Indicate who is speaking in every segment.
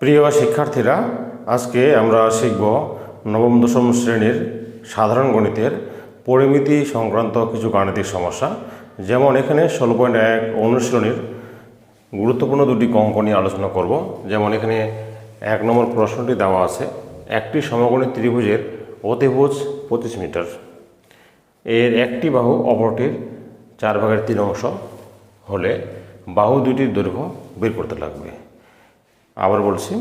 Speaker 1: প্রিয় শিক্ষার্থীরা, আজকে আমরা শিখব নবম দশম শ্রেণীর সাধারণ গণিতের পরিমিতি সংক্রান্ত কিছু গাণিতিক সমস্যা। যেমন এখানে 16.1 অনুশীলনীর গুরুত্বপূর্ণ দুটি অঙ্ক নিয়ে আলোচনা করব। যেমন এখানে 1 নম্বর প্রশ্নটি দেওয়া আছে, একটি সমকোণী ত্রিভুজের অতিভুজ 25 মিটার, এর একটি বাহু অপরটির 4/3 অংশ হলে বাহু দুটির দৈর্ঘ্য বের করতে লাগবে। আবার বলছি,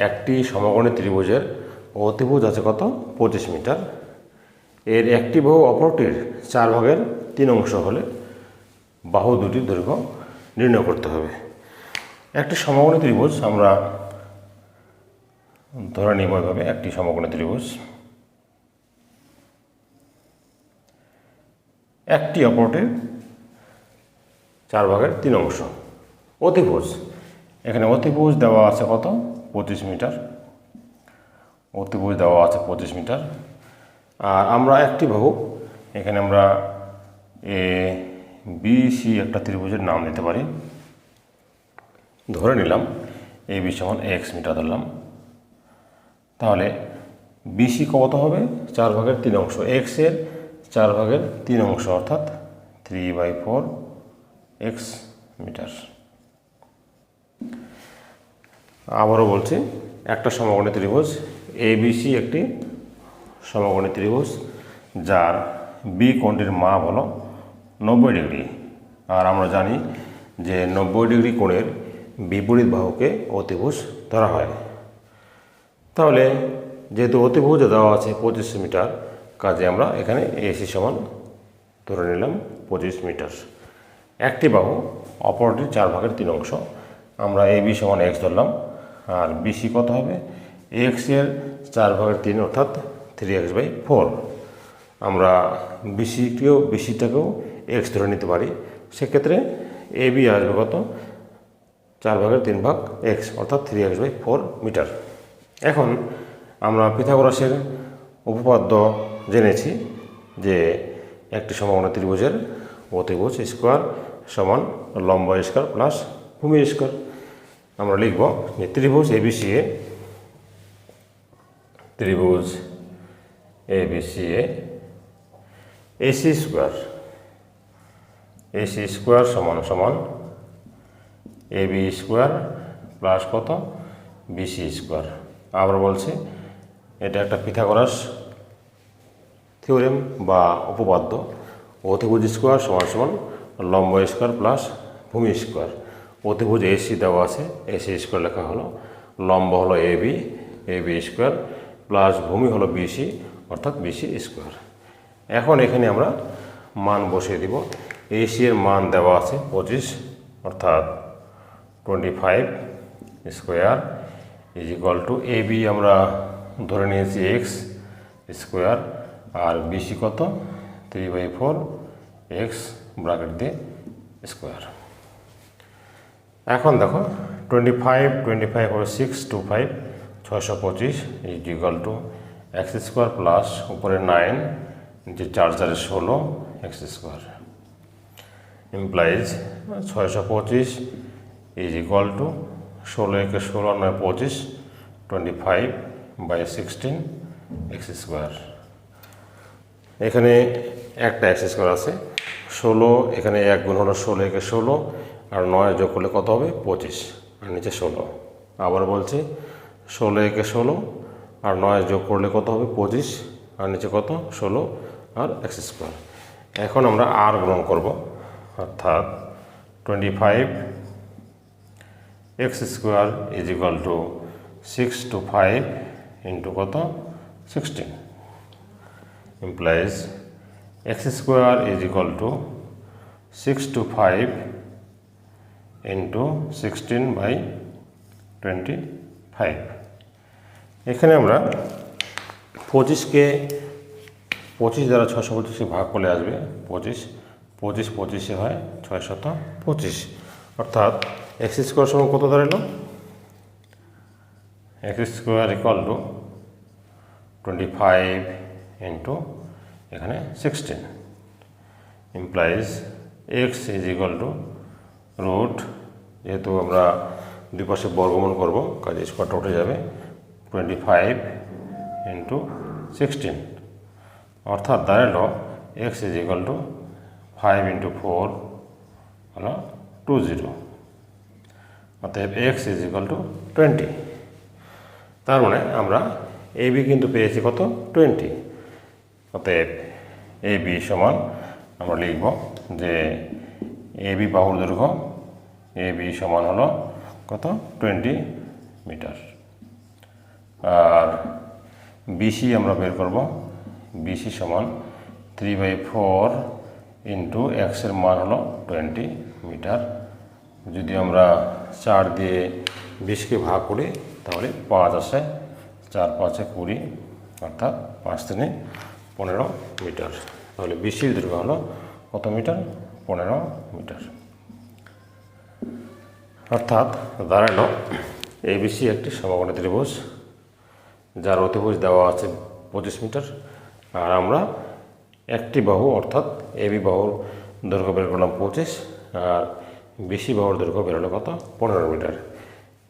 Speaker 1: একটি সমকোণী ত্রিভুজের অতিভুজ আছে কত? 25 মিটার, এর একটি বাহু অপরটির 4/3 অংশ হলে বাহু দুটির দৈর্ঘ্য নির্ণয় করতে হবে। একটি সমকোণী ত্রিভুজ আমরা ধরে নিব এভাবে, একটি সমকোণী ত্রিভুজ, একটি অপরটির 4/3 অংশ অতিভুজ। এখানে অতিভুজ দেওয়া আছে কত? 25 মিটার, অতিভুজ দেওয়া আছে 25 মিটার। আর আমরা একটি বাহু, এখানে আমরা ABC একটা ত্রিভুজের নাম দিতে পারি। ধরে নিলাম AB সমান x মিটার ধরলাম। তাহলে BC কত হবে? 4/3 অংশ, x এর 4/3 অংশ অর্থাৎ 3/4 x মিটার। আবারও বলছি, একটা সমকোণী ত্রিভুজ ABC একটি সমকোণী ত্রিভুজ যার বি কোণটির মাপ হলো 90 ডিগ্রি। আর আমরা জানি যে 90 ডিগ্রি কোণের বিপরীত বাহুকে অতিভুজ ধরা হয়। তাহলে যেহেতু অতিভুজ দেওয়া আছে 25 মিটার, কাজে আমরা এখানে AC সমান ধরে নিলাম 25 মিটার। একটি বাহু অপরটির 4/3 অংশ, আমরা AB সমান x ধরলাম। আর BC কত হবে? x এর 4/3 অর্থাৎ 3x/4। আমরা BCটাকেও x ধরে নিতে পারি। সেক্ষেত্রে AB আসবে কত? 4/3 x অর্থাৎ 3x/4 মিটার। এখন আমরা পিথাগোরাসের উপপাদ্য জেনেছি যে একটি সমকোণী ত্রিভুজের অতিভুজ স্কোয়ার সমান লম্ব স্কোয়ার প্লাস ভূমি স্কোয়ার। আমরা লিখব যে ত্রিভুজ ABCA AC স্কোয়ার সমান সমান AB স্কোয়ার প্লাস কত? BC square. আবার বলছি, এটা একটা পিথাগোরাস থিওরেম বা উপপাদ্য। অতিভুজ স্কোয়ার সমান সমান লম্ব স্কোয়ার প্লাস ভূমি স্কোয়ার। অতিভুজ AC দেওয়া আছে, AC স্কোয়ার লেখা হলো, লম্ব হলো AB স্কোয়ার প্লাস ভূমি হলো BC অর্থাৎ BC স্কোয়ার। এখন এখানে আমরা মান বসিয়ে দিব। AC এর মান দেওয়া আছে 25 অর্থাৎ 25 square is equal two AB আমরা ধরে নিয়েছি x স্কোয়ার আর BC কত? 3/4 x ব্র্যাকেট দিয়ে স্কোয়ার। এখন দেখো 25 হলো 6 2 5 625 is equal two x square plus উপরে 9 যে 4 4 16 x square implies 625 is equal to 16 একে 16 9 25 25/16 x স্কোয়ার। এখানে একটা x স্কোয়ার আছে 16, এখানে 1 গুণ হলো 16 একে 16 আর 9 যোগ করলে কত হবে? 25 আর নিচে 16। আবার বলছি, 16 একে 16 আর 9 যোগ করলে কত হবে? 25 আর নিচে কত? 16 আর x স্কোয়ার। এখন আমরা আর গ্রহণ করব, অর্থাৎ 25 x square is equal two 6 to 5 into কত? 16 implies x square is equal two 6 to 5 into 16/25। এখানে আমরা 25কে 25 দ্বারা 625 ভাগ করলে আসবে 25 হয় 625 অর্থাৎ x স্কোয়ার সমান কত দাঁড়ালো? x square equal to 25 into এখানে 16 implies x is equal to root, যেহেতু আমরা দুই পাশে বর্গমূল করব, কাজে স্কোয়ারটা উঠে যাবে 25 ইন্টু 16, অর্থাৎ দাঁড়ালো x is equal two 5 into 4 হলো 20, অতএব এক্স ইজ ইকুয়াল টু 20। তার মানে আমরা এ বি কিন্তু পেয়েছি কত, 20। অতএব এ বি সমান আমরা লিখব যে এ বি বাহুর দৈর্ঘ্য এ বি সমান হলো কত, 20 মিটার। আর বিসি আমরা বের করব, বিসি সমান 3/4 ইন্টু এক্সের মান হলো 20 মিটার। যদি আমরা 4 দিয়ে 20কে ভাগ করি তাহলে 5 আসে, 4 5 20, অর্থাৎ 5 3 15 মিটার। তাহলে বিসির দৈর্ঘ্য হলো কত মিটার, 15 মিটার। অর্থাৎ দাঁড়ালো এবিসি একটি সমকোণী ত্রিভুজ যার অতিভুজ দেওয়া আছে 25 মিটার, আর আমরা একটি বাহু অর্থাৎ এবি বাহুর দৈর্ঘ্য বের করলাম 25, আর বিসি বাহুর দৈর্ঘ্য বের হলো কত, 15 মিটার।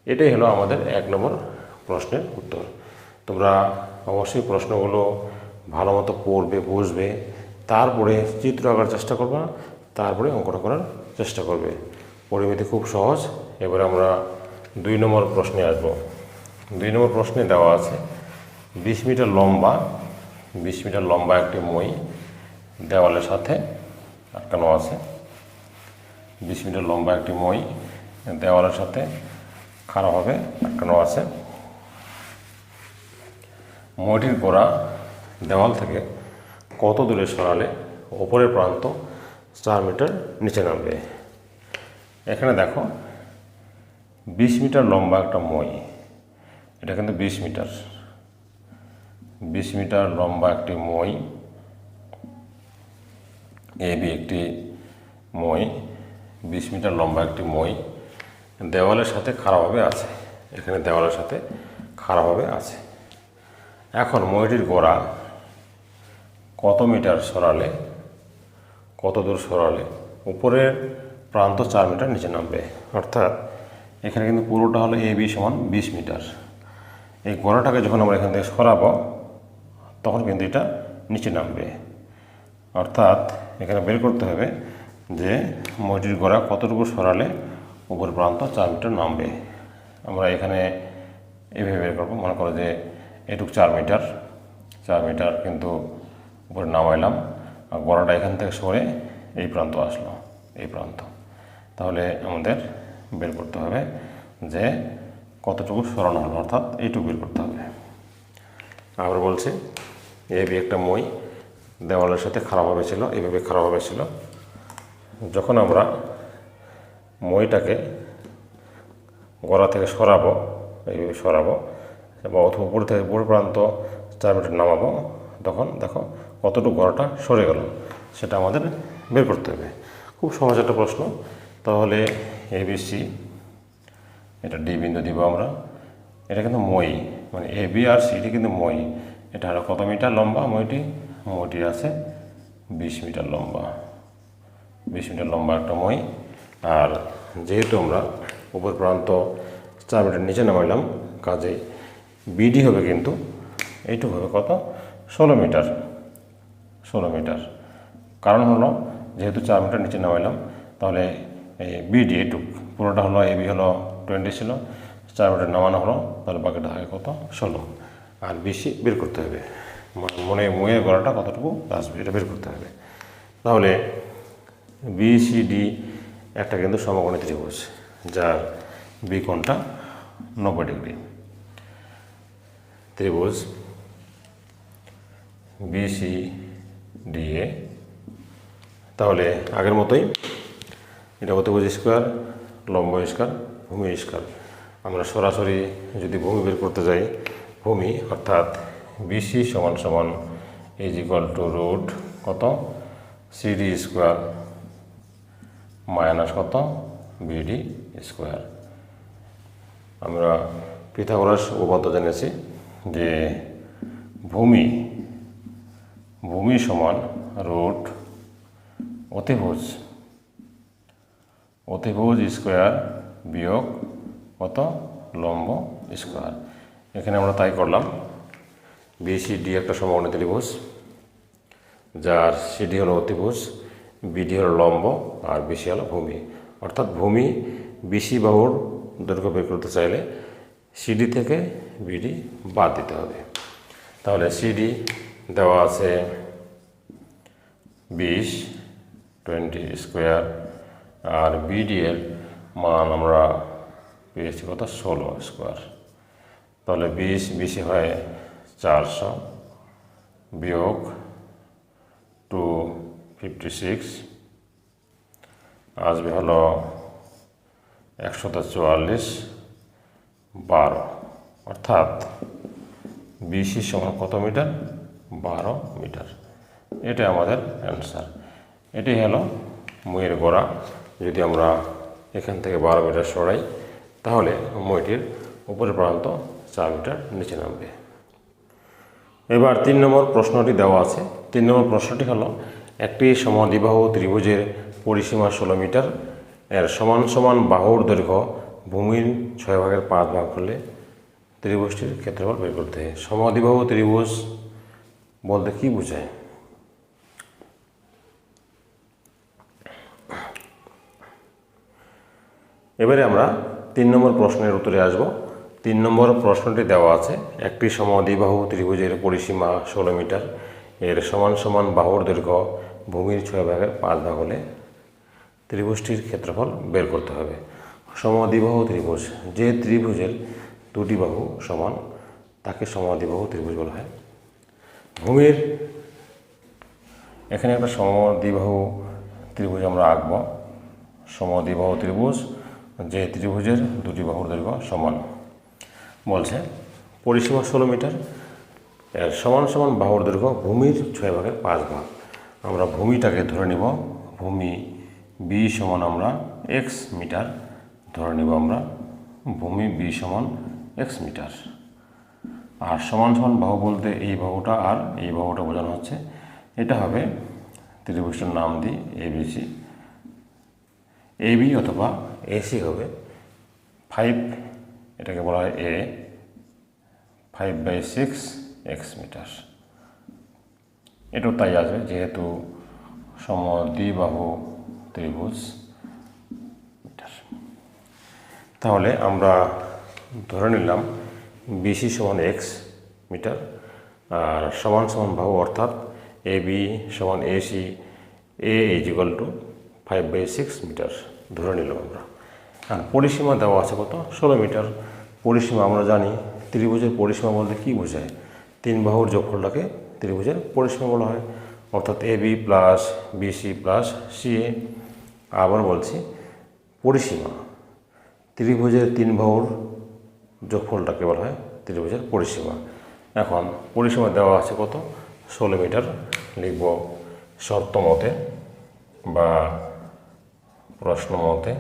Speaker 1: এটাই হলো আমাদের 1 নম্বর প্রশ্নের উত্তর। তোমরা অবশ্যই প্রশ্নগুলো ভালো মতো পড়বে, বুঝবে, তারপরে চিত্র আঁকার চেষ্টা করবা, তারপরে অঙ্কটা করার চেষ্টা করবে। পরিমিতি খুব সহজ। এবার আমরা 2 নম্বর প্রশ্নে আসব। 2 নম্বর প্রশ্নে দেওয়া আছে 20 মিটার লম্বা, 20 মিটার লম্বা একটি মই দেওয়ালের সাথে আটকানো আছে। 20 মিটার লম্বা একটি মই দেওয়ালের সাথে খাড়াভাবে আটকানো আছে। মইটির গোড়া দেওয়াল থেকে কত দূরে সরালে ওপরের প্রান্ত 4 মিটার নিচে নামবে। এখানে দেখো 20 মিটার লম্বা একটা মই, এটা কিন্তু 20 মিটার, 20 মিটার লম্বা একটি মই, এবি একটি মই, 20 মিটার লম্বা একটি মই দেওয়ালের সাথে খাড়াভাবে আছে। এখানে দেওয়ালের সাথে খাড়াভাবে আছে। এখন মইটির গোড়া কত মিটার সরালে, কত দূর সরালে উপরের প্রান্ত 4 মিটার নিচে নামবে। অর্থাৎ এখানে কিন্তু পুরোটা হলো এবি সমান 20 মিটার। এই গোড়াটাকে যখন আমরা এখান থেকে সরাবো তখন কিন্তু এটা নিচে নামবে। অর্থাৎ এখানে বের করতে হবে যে মইটির গোড়া কতটুকু সরালে উপরের প্রান্ত 4 মিটার নামবে। আমরা এখানে এভাবে বের করবো, মনে করো যে এটুকু 4 মিটার, 4 মিটার কিন্তু উপরে নামাইলাম, আর গোড়াটা এখান থেকে সরে এই প্রান্ত আসলো, এই প্রান্ত। তাহলে আমাদের বের করতে হবে যে কতটুকু সরানো হলো, অর্থাৎ এইটুকু বের করতে হবে। আবার বলছি এবি একটা মই দেওয়ালের সাথে খাড়াভাবে ছিল, এইভাবে খাড়াভাবে ছিল। যখন আমরা মইটাকে গোড়া থেকে সরাবো, এইভাবে সরাবো বা অথবা উপর থেকে উপর প্রান্ত 4 মিটার নামাবো, তখন দেখো কতটুকু গোড়াটা সরে গেল সেটা আমাদের বের করতে হবে। খুব সহজ একটা প্রশ্ন। তাহলে এবিসি, এটা ডি বিন্দু দিব আমরা। এটা কিন্তু মই, মানে এ বি আর সিটি কিন্তু মই। এটা হলো কত মিটার লম্বা মইটি, মইটি আছে 20 মিটার লম্বা, 20 মিটার লম্বা একটা মই। আর যেহেতু আমরা উপর প্রান্ত 4 মিটার নিচে নামাইলাম, কাজে বিডি হবে কিন্তু এইটুকু হবে কত, 16 মিটার, 16 মিটার। কারণ হলো যেহেতু 4 মিটার নিচে নামাইলাম, তাহলে এই বিডি এইটুক পুরোটা হলো, এবি হলো 20 ছিল, 4 মিটার নামানো হলো, তাহলে বাকিটা থাকে কত, 16। আর বিসি বের করতে হবে, মনে মইয়ের গড়াটা কতটুকু আসবে এটা বের করতে হবে। তাহলে বিসিডি একটা কিন্তু সমকোণী ত্রিভুজ যার বি কোণটা 90 ডিগ্রি। ত্রিভুজ বিসিডিএ, তাহলে আগের মতোই এটা অতিভুজ স্কোয়ার, লম্ব স্কোয়ার, ভূমি স্কোয়ার। আমরা সরাসরি যদি ভূমি বের করতে যাই, ভূমি অর্থাৎ বিসি সমান সমান ইজ ইকুয়াল টু রুট কত, সিডি স্কোয়ার মাইনাস কত, বিডি স্কোয়ার। আমরা পিথাগোরাস উপপাদ্য জেনেছি যে ভূমি সমান রুট অতিভুজ স্কোয়ার বিয়োগ কত লম্ব স্কোয়ার। এখানে আমরা তাই করলাম। বিসিডি একটা সমকোণী ত্রিভুজ, যার সিডি হলো অতিভুজ, বিডি হলো লম্ব, আর বিসি হলো ভূমি। অর্থাৎ ভূমি বিসি বাহুর দৈর্ঘ্য বের করতে চাইলে সিডি থেকে বিডি বাদ দিতে হবে। তাহলে সিডি দেওয়া আছে 20 স্কোয়ার, আর বিডি এর মান আমরা পেয়েছি কত 16 স্কোয়ার। তাহলে 20 বিসি হয় 400 বিয়োগ 256 আসবে হলো 144 12, অর্থাৎ বিসি সমান কত মিটার? 12 মিটার। এটা আমাদের অ্যান্সার। এটাই হলো মইয়ের গোড়া। যদি আমরা এখান থেকে 12 মিটার সরাই তাহলে মইটির উপরের প্রান্ত 4 মিটার নিচে নামবে। এবার 3 নম্বর প্রশ্নটি দেওয়া আছে। 3 নম্বর প্রশ্নটি হলো একটি সমদ্বিবাহু ত্রিভুজের পরিসীমা 16 মিটার, এর সমান সমান বাহুর দৈর্ঘ্য ভূমির 6/5 হলে ত্রিভুজটির ক্ষেত্রফল বের করতে হয়। সমদ্বিবাহু ত্রিভুজ বলতে কি বোঝায়? এবারে আমরা 3 নম্বর প্রশ্নের উত্তরে আসব। 3 নম্বর প্রশ্নটি দেওয়া আছে একটি সমদ্বিবাহু ত্রিভুজের পরিসীমা 16 মিটার, এর সমান সমান বাহুর দৈর্ঘ্য ভূমির 6/5 হলে ত্রিভুজটির ক্ষেত্রফল বের করতে হবে। সমদ্বিবাহু ত্রিভুজ, যে ত্রিভুজের দুটি বাহু সমান তাকে সমদ্বিবাহু ত্রিভুজ বলা হয়। ভূমির এখানে একটা সমদ্বিবাহু ত্রিভুজ আমরা আঁকব। সমদ্বিবাহু ত্রিভুজ, যে ত্রিভুজের দুটি বাহুর দৈর্ঘ্য সমান। বলছে পরিসীমা 16 মিটার, এর সমান সমান বাহুর দৈর্ঘ্য ভূমির 6/5। আমরা ভূমিটাকে ধরে নিব, ভূমি বি সমান আমরা x মিটার ধরে নিব। আমরা ভূমি বি সমান x মিটার। আর সমান সমান বাহু বলতে এই বাহুটা আর এই বাহুটা বোঝানো হচ্ছে। এটা হবে ত্রিভুজটার নাম দিই এবিসি। এবি অথবা এসি হবে 5, এটাকে বলা হয় এ, 5/6 x মিটার। এটাও তাই আসবে যেহেতু সমদ্বিবাহু ত্রিভুজ মিটার। তাহলে আমরা ধরে নিলাম বিসি সমান x মিটার আর সমান সমান বাহু অর্থাৎ এ বি সমান এসি, এ ইজিক্যাল টু 5/6 মিটার ধরে নিলাম আমরা। আর পরিসীমা দেওয়া আছে কত? 16 মিটার। পরিসীমা আমরা জানি ত্রিভুজের পরিসীমা বলতে কী বোঝায়? 3 বাহুর যোগফলটাকে ত্রিভুজের পরিসীমা বলা হয়, অর্থাৎ A B plus BC plus CA. আবার বলছি পরিসীমা, ত্রিভুজের 3 বাহুর যোগফলটাকে বলা হয় ত্রিভুজের পরিসীমা। এখন পরিসীমা দেওয়া আছে কত? 16 মিটার। লিখব শর্ত মতে বা প্রশ্ন মতে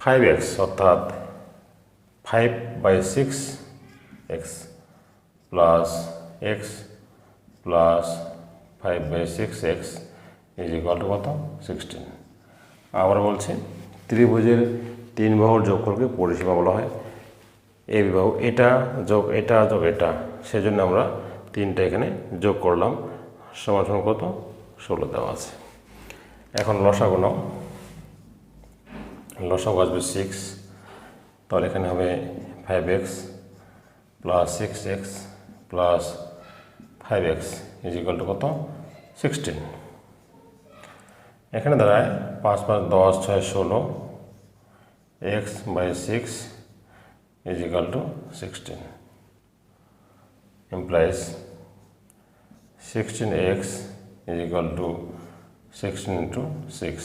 Speaker 1: 5x অর্থাৎ 5/6 x plus x plus 5/6 x equal to কত? 16। আবার বলছি ত্রিভুজের 3 বাহুর যোগফলকে পরিসীমা বলা হয়। এ বাহু এটা যোগ এটা যোগ এটা, সেজন্য আমরা 3টা এখানে যোগ করলাম, সমান সমান কত? 16 দেওয়া আছে। এখন লসাগু নাও। লসাগু আসবে 6, তাহলে এখানে হবে 5x plus 6x plus 5x is equal to কত? 16। এখানে দাঁড়ায় 5 5 10 6 16, x/6 equal to 16 implies 16x equal to 16 into 6।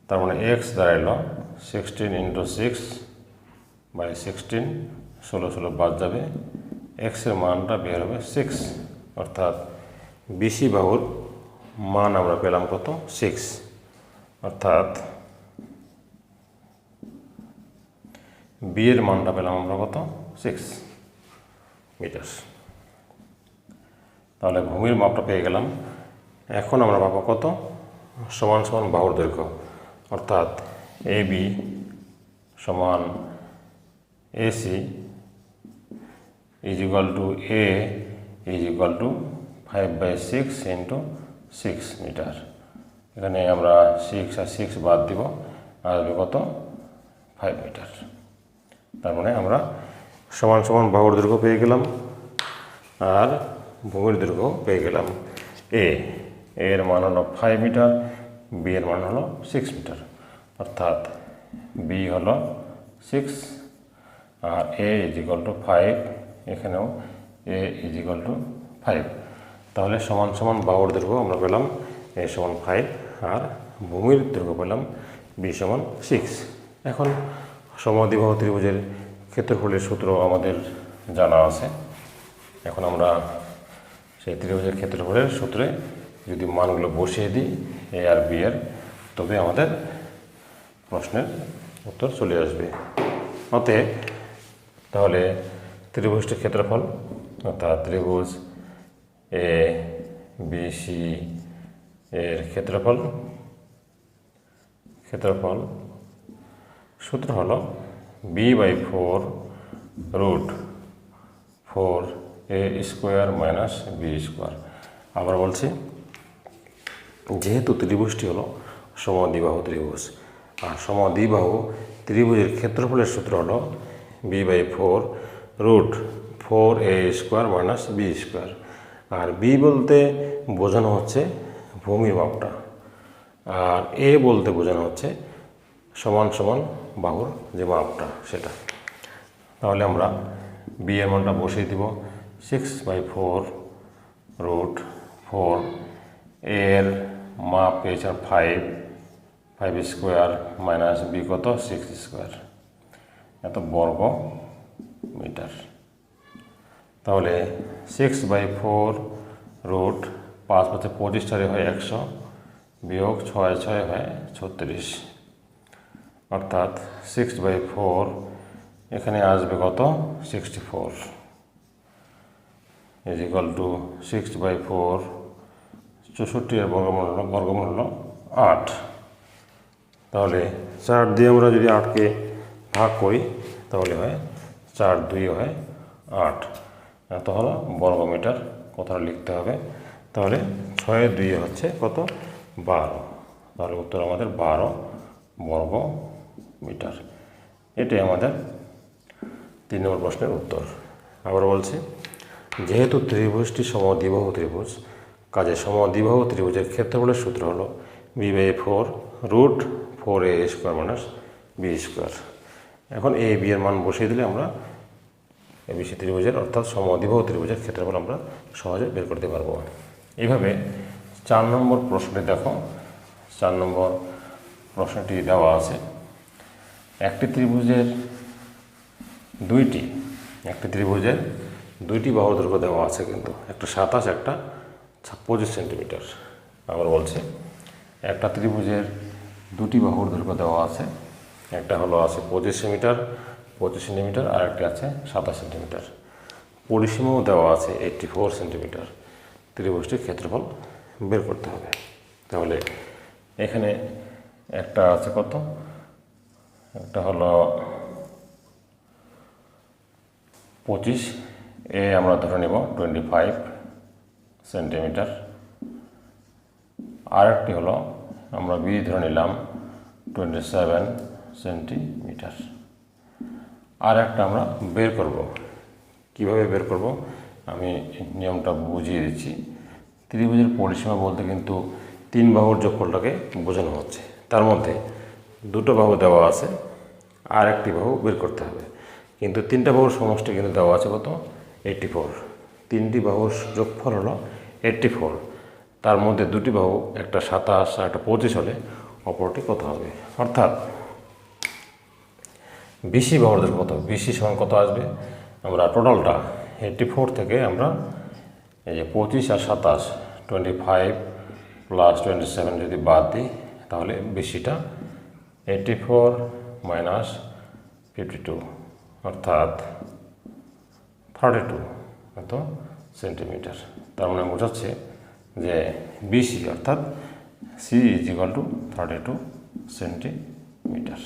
Speaker 1: তার মানে x দাঁড়াইল 16 into 6/16, 16 16 বাদ যাবে, x এর মানটা বের হবে 6, অর্থাৎ বিসি বাহুর মান আমরা পেলাম কত? 6, অর্থাৎ বি এর মানটা পেলাম আমরা কত? 6 মিটার। তাহলে ভূমির মাপটা পেয়ে গেলাম। এখন আমরা পাবো কত? সমান সমান বাহুর দৈর্ঘ্য, অর্থাৎ এ বি সমান AC is equal to A is equal to 5/6 into 6 metre. এখানে আমরা 6 আর 6 বাদ দিব, আসবে কত 5 মিটার। তার মানে আমরা সমান সমান বাহুর দৈর্ঘ্য পেয়ে গেলাম আর ভূমির দৈর্ঘ্য পেয়ে গেলাম। এর মান হলো 5 মিটার, বি এর মান হলো 6 মিটার, অর্থাৎ বি হলো 6 আর এ ইজ ইকুয়াল টু 5, এখানেও এ ইজ ইকুয়াল টু 5। তাহলে সমান সমান বাহুর দৈর্ঘ্য আমরা পেলাম এ সমান 5 আর ভূমির দৈর্ঘ্য পেলাম বি সমান 6। এখন সমদ্বিবাহু ত্রিভুজের ক্ষেত্রফলের সূত্র আমাদের জানা আছে। এখন আমরা সেই ত্রিভুজের ক্ষেত্রফলের সূত্রে যদি মানগুলো বসিয়ে দিই এ আর বি এর, তবে আমাদের প্রশ্নের উত্তর চলে আসবে। অতএব তাহলে ত্রিভুজটির ক্ষেত্রফল অর্থাৎ ত্রিভুজ এ বি সি এর ক্ষেত্রফল সূত্র হলো b/4√4a² মাইনাস বি স্কোয়ার। আবার বলছি, যেহেতু ত্রিভুজটি হলো সমদ্বিবাহু ত্রিভুজ আর সমদ্বিবাহু ত্রিভুজের ক্ষেত্রফলের সূত্র হলো b/4√4a² মাইনাস বি স্কোয়ার। আর বি বলতে বোঝানো হচ্ছে ভূমির মাপটা, আর এ বলতে বোঝানো হচ্ছে সমান সমান বাহুর যে মাপটা সেটা। তাহলে আমরা বি এর মানটা বসিয়ে দিব 6/4√4, এর মাপ পেয়েছেন 5 মাইনাস বি কত 6², এত বর্গ মিটার। তাহলে 6/4√5 × 25 হয় 100, বিয়োগ 6 হয় 36, অর্থাৎ 6/4 এখানে আসবে কত 64 ইজ ইকুয়াল টু 6/4, 64 এর বর্গমূল হলো 8। তাহলে 4 দিয়ে আমরা যদি 8কে ভাগ করি তাহলে হয় 4 2 হয় 8, এত হলো বর্গমিটার। কথাটা লিখতে হবে। তাহলে 6 2 হচ্ছে কত 12, তাহলে উত্তর আমাদের 12 বর্গ মিটার। এটাই আমাদের 3 নম্বর প্রশ্নের উত্তর। আবার বলছি, যেহেতু ত্রিভুজটি সমদ্বিবাহু ত্রিভুজ, কাজে সমদ্বিবাহু ত্রিভুজের ক্ষেত্রফলের সূত্র হলো b/4√4a² মাইনাস বি স্কোয়ার। এখন এ বি এর মান বসিয়ে দিলে আমরা এবিসি ত্রিভুজের অর্থাৎ সমদ্বিবাহু ত্রিভুজের ক্ষেত্রফল আমরা সহজে বের করতে পারবো। এইভাবে 4 নম্বর প্রশ্নটি দেখো। 4 নম্বর প্রশ্নটি দেওয়া আছে, একটি ত্রিভুজের দুইটি বাহুর দৈর্ঘ্য দেওয়া আছে, কিন্তু একটা 27 একটা 25 সেন্টিমিটার। আবার বলছে, একটা ত্রিভুজের দুটি বাহুর দৈর্ঘ্য দেওয়া আছে, একটা হলো আছে 25 সেন্টিমিটার আর একটা আছে 27 সেন্টিমিটার। পরিসীমাও দেওয়া আছে 84 সেন্টিমিটার। ত্রিভুজটির ক্ষেত্রফল বের করতে হবে। তাহলে এখানে একটা আছে কত, একটা হলো 25, এ আমরা ধরে নেব 25 সেন্টিমিটার, আর একটি হলো আমরা বি ধরে নিলাম 27 সেন্টিমিটার। আর একটা আমরা বের করব। কিভাবে বের করব আমি নিয়মটা বুঝিয়ে দিচ্ছি। ত্রিভুজের পরিসীমা বলতে কিন্তু 3 বাহুর যোগফলটাকে বোঝানো হচ্ছে। তার মধ্যে 2টো বাহু দেওয়া আছে, আর একটি বাহু বের করতে হবে, কিন্তু 3টা বাহুর সমষ্টি কিন্তু দেওয়া আছে কত 84। 3টি বাহুর যোগফল হলো 84, তার মধ্যে 2টি বাহু, একটা 27 আর একটা 25 হলে অপরটি কত হবে, অর্থাৎ বিসি বাহুর দৈর্ঘ্য কত, বিসি সমান কত আসবে, আমরা টোটালটা 84 থেকে আমরা এই যে 25 আর 27 25 প্লাস 27 যদি বাদ দিই তাহলে বিসিটা 84 মাইনাস 52 অর্থাৎ 32 এত সেন্টিমিটার। তার মানে বোঝাচ্ছে যে বিসি অর্থাৎ C is equal to 32 centimetre. Metre.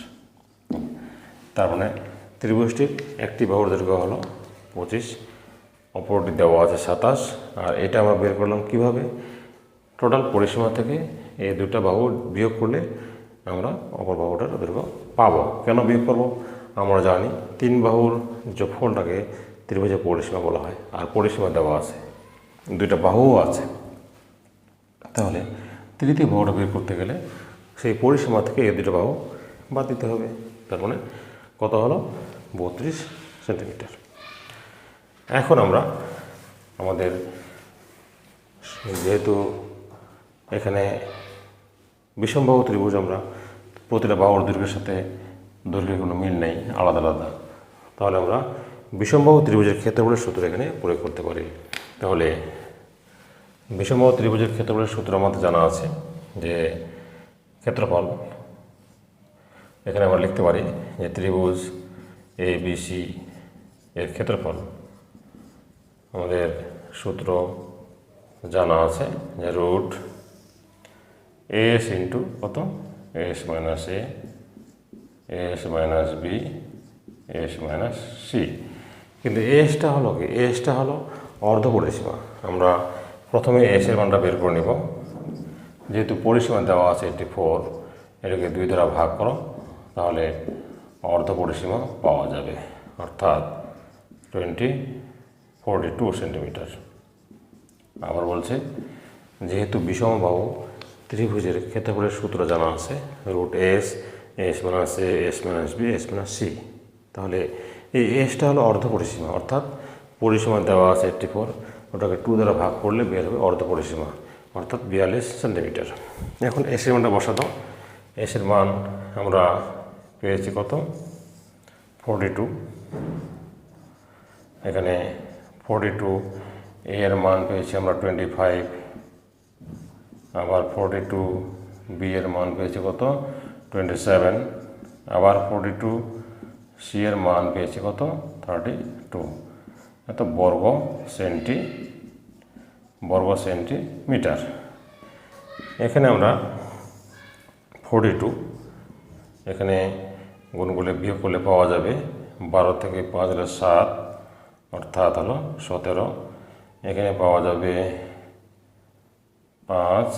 Speaker 1: তার মানে ত্রিভুজটির একটি বাহুর দৈর্ঘ্য হলো 25, অপরটি দেওয়া আছে 27, আর এটা আমরা বের করলাম কিভাবে? টোটাল পরিসীমা থেকে এই দুটা বাহু বিয়োগ করলে আমরা অপর বাহুটার দৈর্ঘ্য পাবো। কেন বিয়োগ করব? আমরা জানি 3 বাহুর যোগফলটাকে ত্রিভুজের পরিসীমা বলা হয়, আর পরিসীমা দেওয়া আছে, দুইটা বাহুও আছে। তাহলে তৃতীয় বাহুটা বের করতে গেলে সেই পরিসীমা থেকে এই দুটো বাহু বাদ দিতে হবে। তার মানে কত হলো? 32 সেন্টিমিটার। এখন আমরা আমাদের যেহেতু এখানে বিষমবাহু ত্রিভুজ, আমরা প্রতিটা বাহুর দৈর্ঘ্যের সাথে দৈর্ঘ্যের কোনো মিল নেই, আলাদা আলাদা, তাহলে আমরা বিষমবাহু ত্রিভুজের ক্ষেত্রফলের সূত্র এখানে প্রয়োগ করতে পারি। তাহলে বিষমবাহু ত্রিভুজের ক্ষেত্রফলের সূত্র আমাদের জানা আছে যে ক্ষেত্রফল, এখানে আমরা লিখতে পারি যে ত্রিভুজ ABC এর ক্ষেত্রফল, আমাদের সূত্র জানা আছে যে রুট এস ইন্টু কত? S minus A, S minus B, S minus C. কিন্তু এসটা হলো কি? এসটা হলো অর্ধ পরিসীমা। আমরা প্রথমে এসের মানটা বের করে নিব। যেহেতু পরিসীমা দেওয়া আছে 84, এটাকে 2 দ্বারা ভাগ করো, তাহলে অর্ধ পরিসীমা পাওয়া যাবে, অর্থাৎ 42 সেন্টিমিটার। আবার বলছে যেহেতু বিষমবাহু ত্রিভুজের ক্ষেত্রফলের সূত্র জানা আছে root S, S minus A, S minus B, S minus C, তাহলে এই এসটা হলো অর্ধ পরিসীমা, অর্থাৎ পরিসীমা দেওয়া আছে 84, ওটাকে 2 দ্বারা ভাগ করলে বের হবে অর্ধ পরিসীমা, অর্থাৎ 42 সেন্টিমিটার। এখন এসের মানটা বসা দাও। এসের মান আমরা পেয়েছি কত? 42। এখানে 42, এর মান পেয়েছি আমরা 25, আবার 42 বি এর মান পেয়েছি কত? 27, আবার 42 সি এর মান পেয়েছি কত? 32। এত বর্গ সেন্টিমিটার। এখানে আমরা 42 এখানে গুণ করলে বিয়োগ করলে পাওয়া যাবে 12 থেকে 5 হলে 7, অর্থাৎ হলো 17। এখানে পাওয়া যাবে 5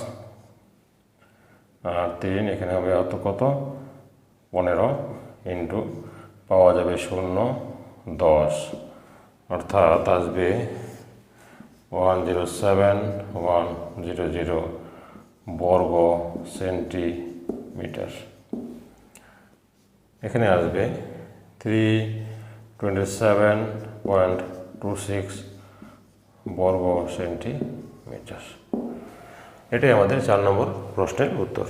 Speaker 1: আর 3, এখানে হবে অত কত? 15 ইন্টু পাওয়া যাবে 0, 10, অর্থাৎ আসবে 107,100 বর্গ সেন্টিমিটার। এখানে আসবে 327.26 বর্গ সেন্টিমিটার। এটাই আমাদের 4 নম্বর প্রশ্নের উত্তর।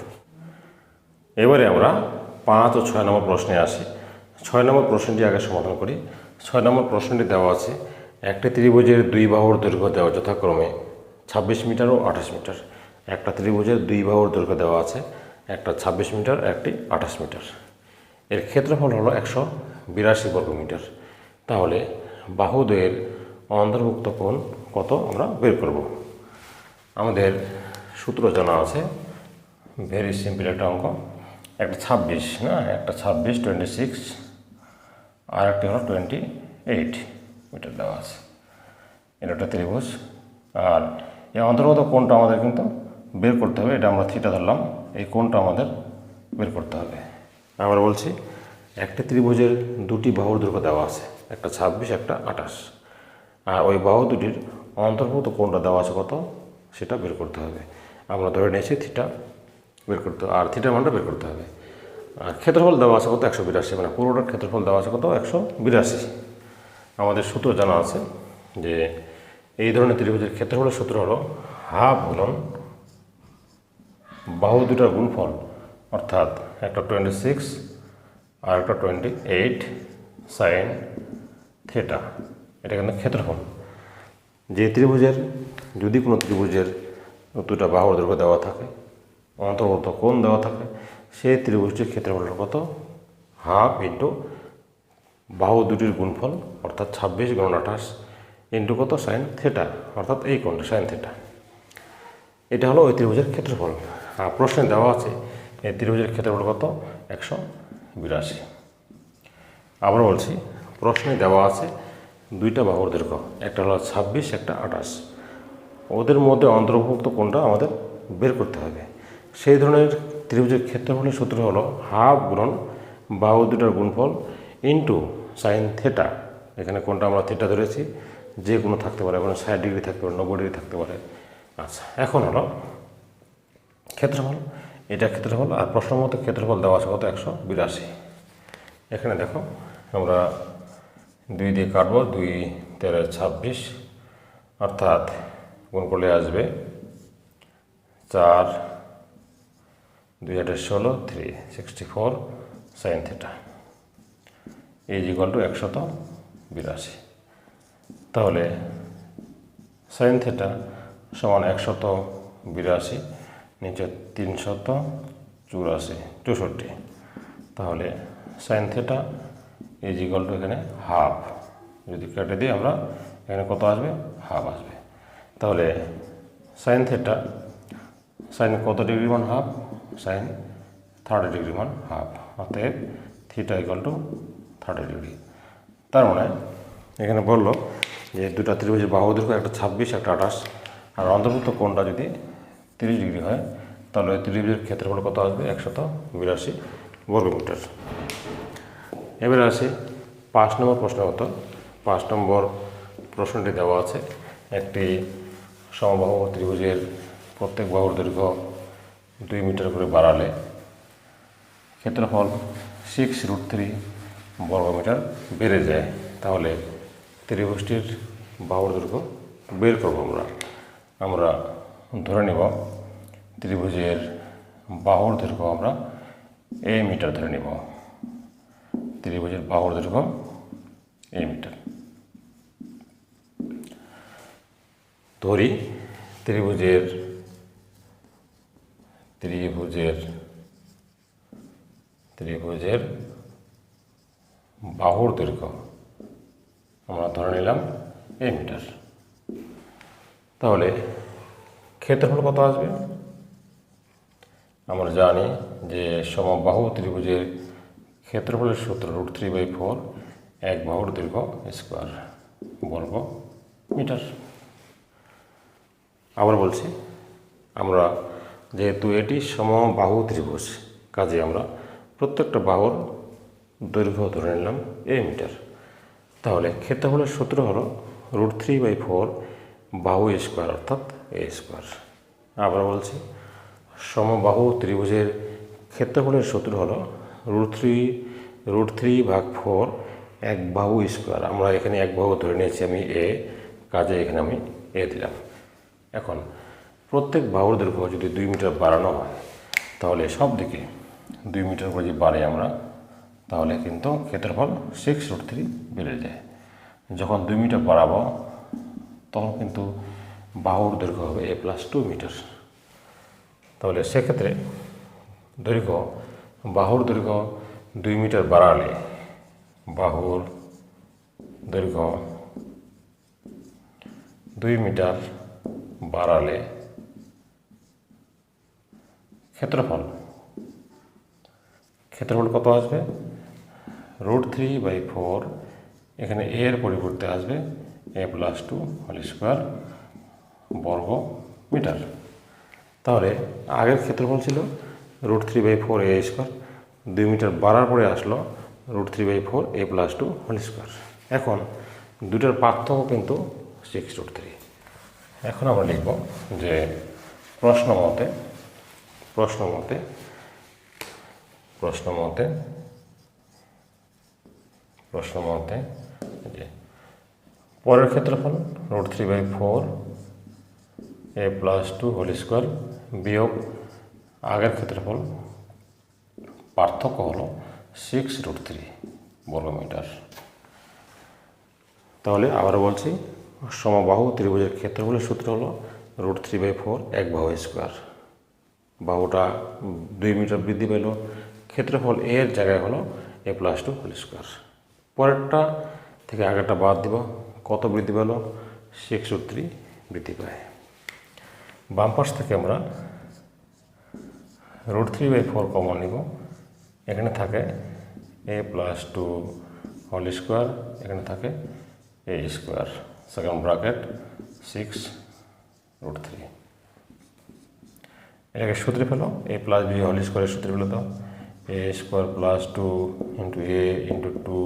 Speaker 1: এবারে আমরা 5 ও 6 নম্বর প্রশ্নে আসি। 6 নম্বর প্রশ্নটি আগে সমাধান করি। 6 নম্বর প্রশ্নটি দেওয়া আছে একটি ত্রিভুজের 2 বাহুর দৈর্ঘ্য দেওয়া যথাক্রমে 26 মিটার ও 28 মিটার। একটা ত্রিভুজের 2 বাহুর দৈর্ঘ্য দেওয়া আছে, একটা 26 মিটার, একটি 28 মিটার। এর ক্ষেত্রফল হলো 182 বর্গমিটার। তাহলে বাহুদ্বয়ের অন্তর্ভুক্ত কোণ কত আমরা বের করব। আমাদের সূত্র জানা আছে, ভেরি সিম্পল একটা অঙ্ক। একটা 26 না, একটা 26, 26 আর একটি হলো 28 মিটার দেওয়া আছে। এটা একটা ত্রিভুজ, আর এই অন্তর্গত কোণটা আমাদের কিন্তু বের করতে হবে। এটা আমরা থিটা ধরলাম, এই কোণটা আমাদের বের করতে হবে। আমরা বলছি একটি ত্রিভুজের 2টি বাহুর দৈর্ঘ্য দেওয়া আছে, একটা 26, একটা 28, আর ওই বাহু দুটির অন্তর্ভুক্ত কোণটা দেওয়া আছে কত, সেটা বের করতে হবে। আমরা ধরে নিয়েছি থিটা বের করতে হবে, আর থিটার মানটা বের করতে হবে। আর ক্ষেত্রফল দেওয়া আছে কত? 182, মানে পুরোটার ক্ষেত্রফল দেওয়া আছে কত? 182। আমাদের সূত্র জানা আছে যে এই ধরনের ত্রিভুজের ক্ষেত্রফলের সূত্র হলো হাফ গুণন বাহু দুটার গুণফল, অর্থাৎ একটা 26 আর একটা 28 সাইন থিটা। এটা কিন্তু ক্ষেত্রফল। যে ত্রিভুজের, যদি কোনো ত্রিভুজের 2টা বাহুর দৈর্ঘ্য দেওয়া থাকে, অন্তর্গত কোণ দেওয়া থাকে, সেই ত্রিভুজটির ক্ষেত্রফল কত? হাফ ইন্টু বাহু দুটির গুণফল, অর্থাৎ 26 গুণ 28 ইন্টু কত? সাইন থিটা, অর্থাৎ এই কোণটা সাইন থিটা। এটা হলো ওই ত্রিভুজের ক্ষেত্রফল। আর প্রশ্নে দেওয়া আছে এই ত্রিভুজের ক্ষেত্রফল কত? 182। 82। আবার বলছি, প্রশ্নে দেওয়া আছে দুইটা বাহুর দৈর্ঘ্য, একটা হলো 26, একটা 28। ওদের মধ্যে অন্তর্ভুক্ত কোনটা আমাদের বের করতে হবে। সেই ধরনের ত্রিভুজের ক্ষেত্রফলের সূত্র হলো হাফ গুণন বাহু দুটার গুণফল ইন্টু সাইন থেটা। এখানে কোনটা আমরা থেটা ধরেছি, যে কোনো থাকতে পারে, কোনো 60 ডিগ্রি থাকতে পারে, 90 ডিগ্রি থাকতে পারে। আচ্ছা, এখন হলো ক্ষেত্রফল, এটা ক্ষেত্রফল। আর প্রশ্ন মতো ক্ষেত্রফল দেওয়া আছে কত, 182। এখানে দেখো আমরা 2 দিয়ে কাটবো, 2 13 26, অর্থাৎ গুণ করলে আসবে 4 2 8 16 364 sine theta is equal two 182। তাহলে সাইন থেটা সমান 182, নিচে 364 তাহলে sine theta is equal two এখানে হাফ। যদি কেটে দিই আমরা, এখানে কত আসবে, হাফ আসবে। তাহলে সাইন থেটা, সাইন কত ডিগ্রি মান, হাফ, সাইন 30 ডিগ্রি মান হাফ, অতএব থিটা ইকুয়াল টু 30 ডিগ্রি। তার মানে এখানে বললো যে দুটা ত্রিভুজের বাহু দৈর্ঘ্য, একটা 26, একটা 28, আর অন্তর্ভুক্ত কোণটা যদি 30 ডিগ্রি হয়, তাহলে ত্রিভুজের ক্ষেত্রফল কত আসবে, 182 বর্গমিটার। এবারে আসে 5 নম্বর প্রশ্ন মতো। 5 নম্বর প্রশ্নটি দেওয়া আছে, একটি সমবাহু ত্রিভুজের প্রত্যেক বাহুর দৈর্ঘ্য 2 মিটার করে বাড়ালে ক্ষেত্রফল 6√3 বর্গমিটার বেড়ে যায়। তাহলে ত্রিভুজটির বাহুর দৈর্ঘ্য বের করব। আমরা ধরে নেব ত্রিভুজের বাহুর দৈর্ঘ্য আমরা a মিটার ধরে নেব। ত্রিভুজের বাহুর দৈর্ঘ্য a মিটার ধরি। ত্রিভুজের বাহুর দৈর্ঘ্য আমরা ধরে নিলাম a মিটার। তাহলে ক্ষেত্রফল কত আসবে? আমরা জানি যে সমবাহু ত্রিভুজের ক্ষেত্রফলের সূত্র √3/4, এক বাহুর দৈর্ঘ্য স্কোয়ার বর্গ মিটার। আবার বলছি, আমরা যেহেতু এটি সমবাহু ত্রিভুজ, কাজে আমরা প্রত্যেকটা বাহুর দৈর্ঘ্য ধরে নিলাম a মিটার। তাহলে ক্ষেত্রফলের সূত্র হলো √3/4 বাহু স্কোয়ার, অর্থাৎ a স্কোয়ার। আবার বলছি, সমবাহু ত্রিভুজের ক্ষেত্রফলের সূত্র হলো √3/4 এক বাহু স্কোয়ার। আমরা এখানে এক বাহু ধরে নিয়েছি আমি a, কাজে এখানে আমি a দিলাম। এখন প্রত্যেক বাহুর দৈর্ঘ্য যদি 2 মিটার বাড়ানো হয়, তাহলে সব দিকে 2 মিটার করে যদি বাড়ে আমরা, তাহলে কিন্তু ক্ষেত্রফল 6√3 বেড়ে যায়। যখন 2 মিটার বাড়াবো, তখন কিন্তু বাহুর দৈর্ঘ্য হবে a+2 মিটার। তাহলে সেক্ষেত্রে বাহুর দৈর্ঘ্য 2 মিটার বাড়ালে, বাহুর দৈর্ঘ্য 2 মিটার বাড়ালে ক্ষেত্রফল কত আসবে? √3/4, এখানে a এর পরিবর্তে আসবে a+2 হোল স্কোয়ার বর্গ মিটার। তাহলে আগের ক্ষেত্রফল ছিল √3/4 a স্কোয়ার, 2 মিটার বাড়ার পরে আসলো √3/4 a+2 হোল স্কোয়ার। এখন দুটার পার্থক্য কিন্তু 6√3। এখন আমরা লিখব যে প্রশ্ন মতে যে পরের ক্ষেত্রফল √3/4 a+2 হোল স্কোয়ার বিয়োগ আগের ক্ষেত্রফল, পার্থক্য হলো 6√3 বর্গমিটার। তাহলে আবার বলছি, সমবাহু ত্রিভুজের ক্ষেত্রফলের সূত্র হলো √3/4 এক বাহু স্কোয়ার। বাহুটা 2 মিটার বৃদ্ধি পেল, ক্ষেত্রফল এর জায়গায় হলো a+2 হোল স্কোয়ার। পরেরটা থেকে আগেরটা বাদ দিব, কত বৃদ্ধি পেল? 6√3 বৃদ্ধি পায়। বাম পাশ থেকে আমরা √3/4 কমন নিব, এখানে থাকে এ প্লাস 2 হোল স্কোয়ার, এখানে থাকে এ স্কোয়ার, সেকেন্ড ব্র্যাকেট 6√3। এটাকে সূত্রে ফেলো, এ প্লাস বি হোল স্কোয়ারের সূত্রে ফেলো তো এ স্কোয়ার প্লাস 2 ইন্টু এ ইন্টু 2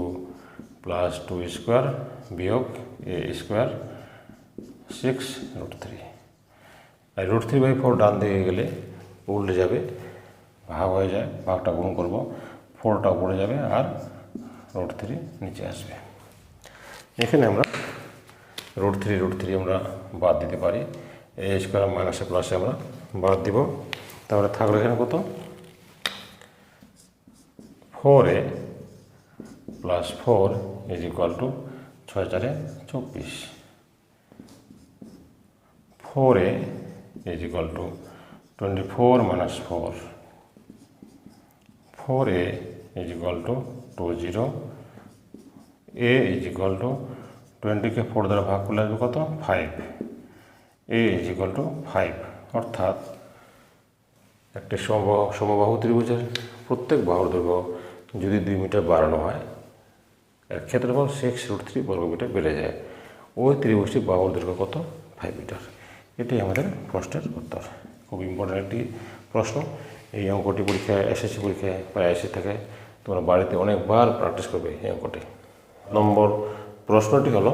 Speaker 1: প্লাস 2 স্কোয়ার বিয়োগ এ স্কোয়ার 6√3। আর √3/4 ডান দিকে গেলে উল্টে যাবে, ভাগ হয়ে যায়, ভাগটা গুণ করবো, 4টা উপরে যাবে আর √3 নিচে আসবে। এখানে আমরা √3 আমরা বাদ দিতে পারি, এ স্কোয়ার মাইনাসে প্লাসে আমরা বাদ দিব, তাহলে থাকলো এখানে কত 4a plus 4 is equal two 6 4 24, 4a is equal two 24 minus 4, 4a is equal to 20, a is equal to 20 কে 4 দ্বারা ভাগ করলে আসবে কত 5, a is equal to 5। অর্থাৎ একটি সমবাহু ত্রিভুজের প্রত্যেক বাহুর দৈর্ঘ্য যদি 2 মিটার বাড়ানো হয়, এর ক্ষেত্রফল 6√3 বর্গমিটার বেড়ে যায়। ওই ত্রিভুজটি বাহুর দৈর্ঘ্য কত 5 মিটার। এটাই আমাদের প্রশ্নের উত্তর। খুব ইম্পর্টেন্ট একটি প্রশ্ন। এই অঙ্কটি পরীক্ষায় এসএসসি পরীক্ষায় প্রায় এসে থাকে, তোমরা বাড়িতে অনেকবার প্র্যাকটিস করবে এই অঙ্কটি। নম্বর প্রশ্নটি হলো,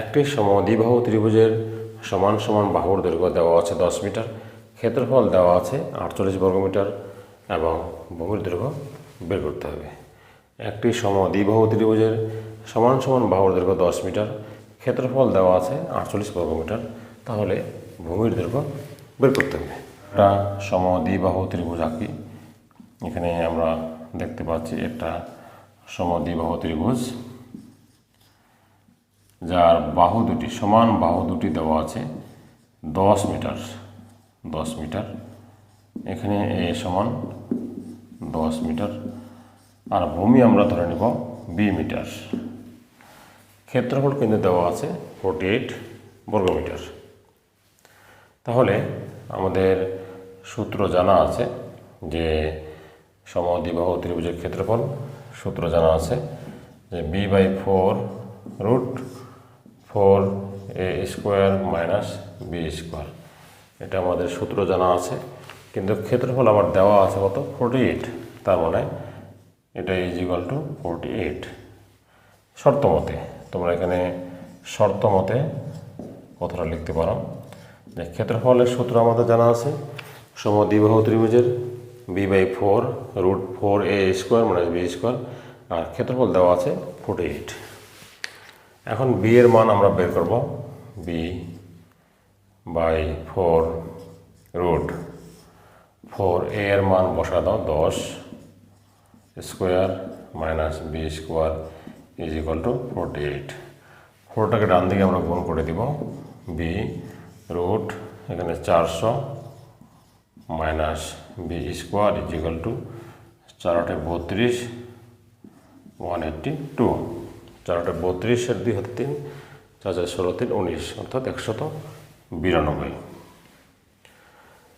Speaker 1: একটি সমদ্বিবাহু ত্রিভুজের সমান সমান বাহুর দৈর্ঘ্য দেওয়া আছে 10 মিটার, ক্ষেত্রফল দেওয়া আছে 48 বর্গমিটার এবং ভূমির দৈর্ঘ্য বের করতে হবে। একটি সমদ্বিবাহু ত্রিভুজের সমান সমান বাহুর দৈর্ঘ্য 10 মিটার, ক্ষেত্রফল দেওয়া আছে 48 বর্গমিটার, তাহলে ভূমির দৈর্ঘ্য বের করতে হবে। একটা সমদ্বিবাহু ত্রিভুজ আঁকি। এখানে আমরা দেখতে পাচ্ছি একটা সমদ্বিবাহু ত্রিভুজ যার বাহু দুটি সমান বাহু দুটি দেওয়া আছে 10 মিটার, 10 মিটার। এখানে এ সমান 10 মিটার আর ভূমি আমরা ধরে নেব বি মিটার। ক্ষেত্রফল কিন্তু দেওয়া আছে 48 বর্গমিটার। তাহলে আমাদের সূত্র জানা আছে যে সমদ্বিবাহু ত্রিভুজের ক্ষেত্রফল, সূত্র জানা আছে যে b/4 √4a square minus B square. এটা আমাদের সূত্র জানা আছে, কিন্তু ক্ষেত্রফল আমার দেওয়া আছে কত 48, তার মানে এটা ইজ ইকুয়াল টু 48 শর্ত মতে। তোমরা এখানে শর্ত মতে কথাটা লিখতে পারো যে ক্ষেত্রফলের সূত্র আমাদের জানা আছে সমদ্বিবাহু ত্রিভুজের b/4 √4a square minus B square, আর ক্ষেত্রফল দেওয়া আছে 48। এখন বি এর মান আমরা বের করব, b/4 √4a এর মান বসা দাও 10 square minus B square is equal to 48। 4টাকে ডান দিকে আমরা গুণ করে দিব, বি রুট এখানে 400 minus B square is equal to 4 8 32 182, 4 8 32 এর 2 হাতে 3, 4 4 16 3 19, অর্থাৎ 192।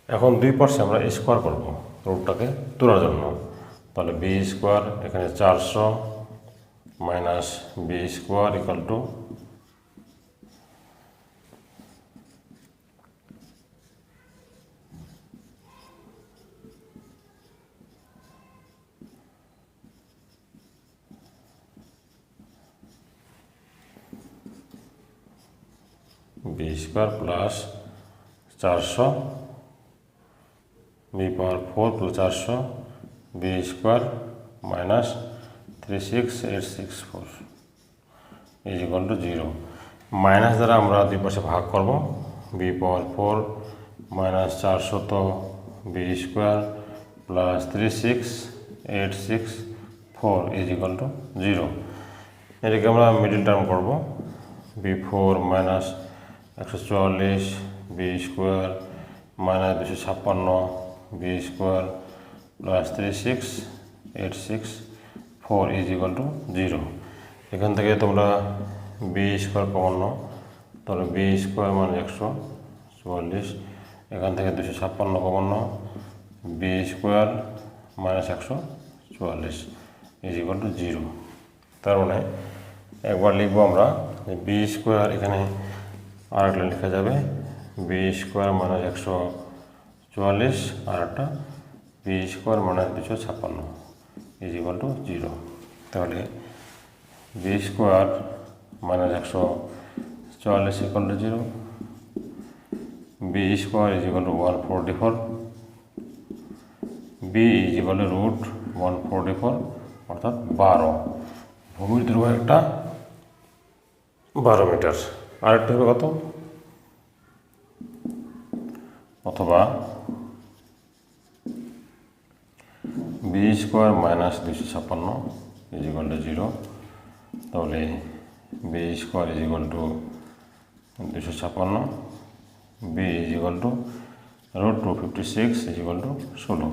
Speaker 1: এখন 2 পাশে আমরা স্কোয়ার করব রুটটাকে তোলার জন্য, তাহলে বি স্কোয়ার এখানে 400 minus B square equal to B square plus 400 b/4 plus 400 B square minus 36864 is equal to 0। Minus দ্বারা আমরা 2 পাশে ভাগ করব, b/4 মাইনাস 400 তো B square plus 36864 is equal to 0। এটাকে আমরা মিডল টার্ম করব, b4 minus 144 B square minus 256 B square plus 36864 is equal to 0। এখান থেকে তোমরা বি স্কোয়ার কমন নাও, তাহলে বি স্কোয়ার মানে 144, এখান থেকে 256 কমন নাও, B square minus 144, is equal to 0। তার মানে একবার লিখবো আমরা যে বি স্কোয়ার, এখানে আর একটা লেখা যাবে বি স্কোয়ার মাইনাস 144, আর একটা B square minus 256 is equal to 0। তাহলে B square minus 144 equal to 0, B square is equal to 144, B is equal to root 144 অর্থাৎ 12। ভূমির দৈর্ঘ্য একটা 12 মিটার। আরেকটা হবে কত, অথবা B square minus 256 is equal to 0। তাহলে B square is equal to 256, B is equal to root 256 is equal to 16।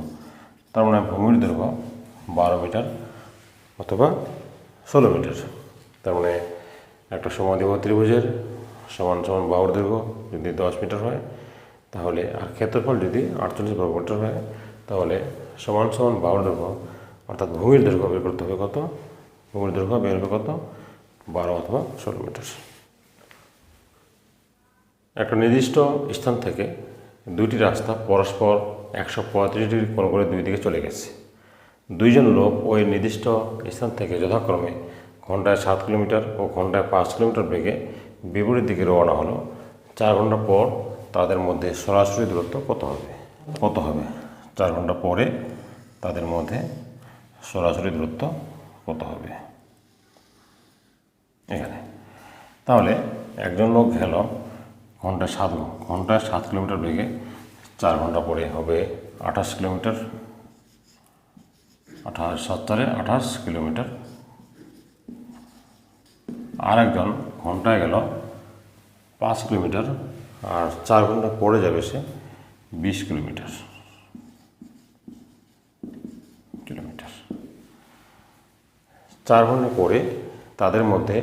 Speaker 1: তার মানে ভূমির দৈর্ঘ্য 12 মিটার অথবা 16 মিটার। তার মানে একটা সমদ্বিবাহু ত্রিভুজের সমান সমান বাহুর দৈর্ঘ্য যদি 10 মিটার হয়, তাহলে আর ক্ষেত্রফল যদি 48 বর্গমিটার হয়, তাহলে সমান সমান বাহুর দৈর্ঘ্য অর্থাৎ ভূমির দৈর্ঘ্য বের করতে হবে কত, ভূমির দৈর্ঘ্য বের হবে কত, 12 অথবা 16 মিটার। একটা নির্দিষ্ট স্থান থেকে দুইটি রাস্তা পরস্পর 135 ডিগ্রি কোণ করে দুই দিকে চলে গেছে। দুইজন লোক ওই নির্দিষ্ট স্থান থেকে যথাক্রমে ঘন্টায় 7 কিলোমিটার ও ঘন্টায় 5 কিলোমিটার বেগে বিপরীত দিকে রওনা হলো। 4 ঘন্টা পর তাদের মধ্যে সরাসরি দূরত্ব কত হবে? 4 ঘন্টা পরে তাদের মধ্যে সরাসরি দূরত্ব কত হবে এখানে। তাহলে একজন লোক গেল ঘন্টায় 7 কিলোমিটার বেগে, 4 ঘন্টা পরে হবে 28 কিলোমিটার, 28 কিলোমিটার। আর একজন ঘন্টায় গেল 5 কিলোমিটার, আর 4 ঘন্টা পরে যাবে সে 20 কিলোমিটার। 4 ঘন্টা পরে তাদের মধ্যে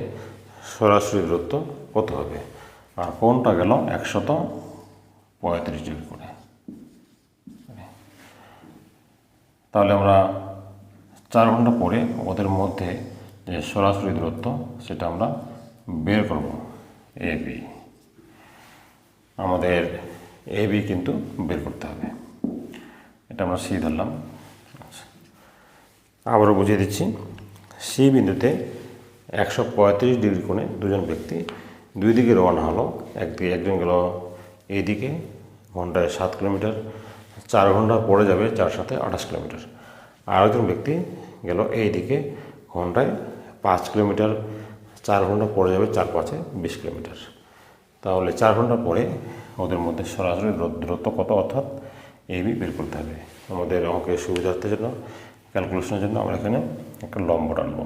Speaker 1: সরাসরি দূরত্ব কত হবে? আর কোণটা গেল 135 ডিগ্রি করে। তাহলে আমরা 4 ঘন্টা পরে ওদের মধ্যে যে সরাসরি দূরত্ব সেটা আমরা বের করব। এবি, আমাদের এবি কিন্তু বের করতে হবে। এটা আমরা সি ধরলাম। আবারও বুঝিয়ে দিচ্ছি। সি বিন্দুতে 135 ডিগ্রি কোণে দুজন ব্যক্তি দুই দিকে রওনা হলো। একজন গেল এইদিকে ঘন্টায় 7 কিলোমিটার, 4 ঘন্টা পরে যাবে 4 সাথে 28 কিলোমিটার। আর একজন ব্যক্তি গেল এইদিকে ঘন্টায় 5 কিলোমিটার, 4 ঘন্টা পরে যাবে 4 5-এ 20 কিলোমিটার। তাহলে 4 ঘন্টা পরে ওদের মধ্যে সরাসরি দূরত্ব কত, অর্থাৎ এবি বের করতে হবে। আমাদের অঙ্কের সুবিধার্থের জন্য, ক্যালকুলেশনের জন্য আমরা এখানে একটা লম্ব টানব।